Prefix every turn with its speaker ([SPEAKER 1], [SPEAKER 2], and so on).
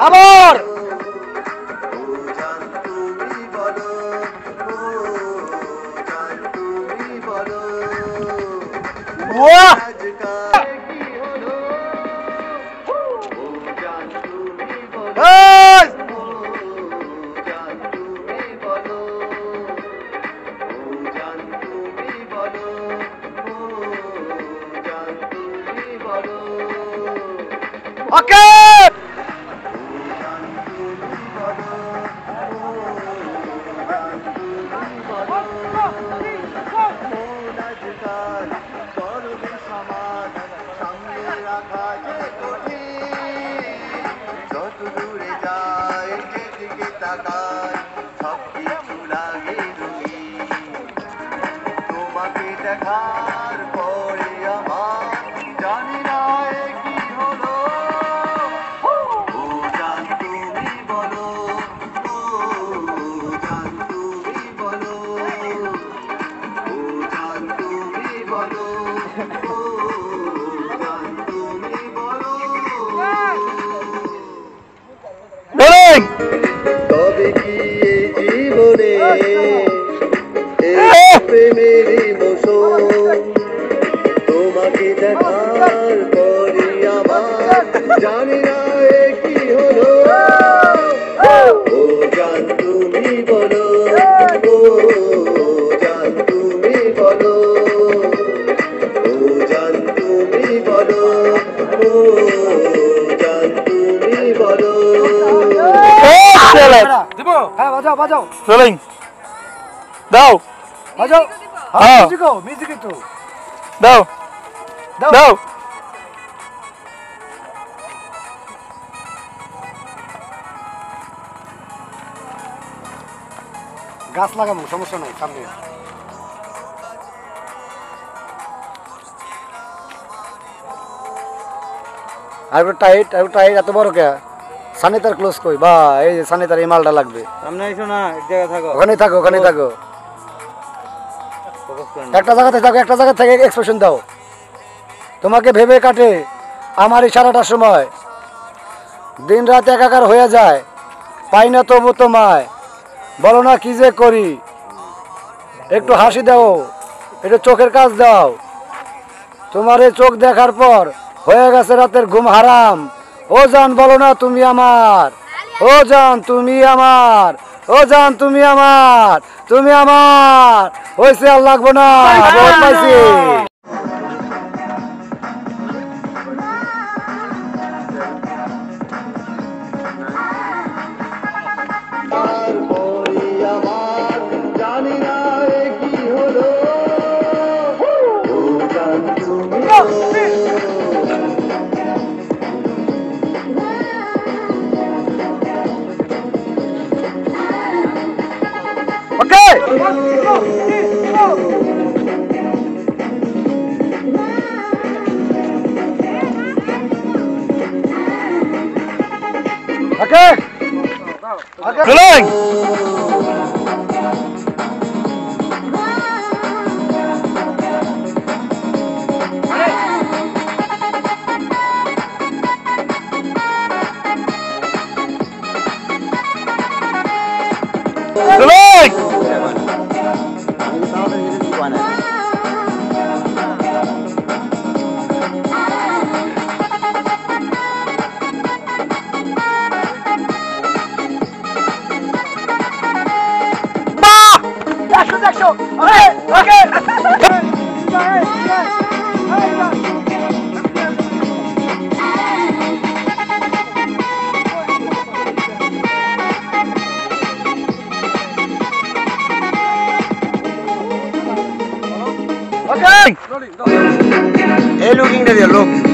[SPEAKER 1] আবার ওকে
[SPEAKER 2] দেখার পরে আমার জানি না কি হলো। ও জান তুমি বলো, ও জান তুমি বলো, ও জান তুমি বলো, ও জান তুমি বলো। তবে কি এই জীবনে প্রেমেরই মৌসুম, তোমাকে দেখার পরে আমার জানি না কি হলো। ও জান তুমি বলো, ও জান তুমি বলো, ও জান তুমি বলো, ও জান তুমি বলো।
[SPEAKER 1] দিব হ্যাঁ বাজাও বাজাও
[SPEAKER 3] রোলিং দাও
[SPEAKER 1] বাজাও হ্যাঁ মিউজিক একটু
[SPEAKER 3] দাও দাও
[SPEAKER 1] গাছ লাগাবো সমস্যা নাই সামনে আর টাইট এত বড় কে সানিতার ক্লোজ কই বা এই যে সানিতার এই মালটা লাগবে
[SPEAKER 3] সামনে এসো না এক জায়গায় থাকো
[SPEAKER 1] ওখানেই থাকো একটা জায়গা থেকে এক্সপ্রেশন দাও তোমাকে ভেবে কাটে আমার এই সারাটা সময় দিন রাত একাকার হয়ে যায় পাই না তবু তোমায় বলো না কি যে করি একটু হাসি দাও একটু চোখের কাজ দাও তোমার এই চোখ দেখার পর হয়ে গেছে রাতের ঘুম হারাম ও জান বলো না তুমি আমার ও জান তুমি আমার ও জান তুমি আমার হয়েছে আর লাগবো না বহুত পাইছি Okay. Rolling. Rolling. Hey, looking at your look.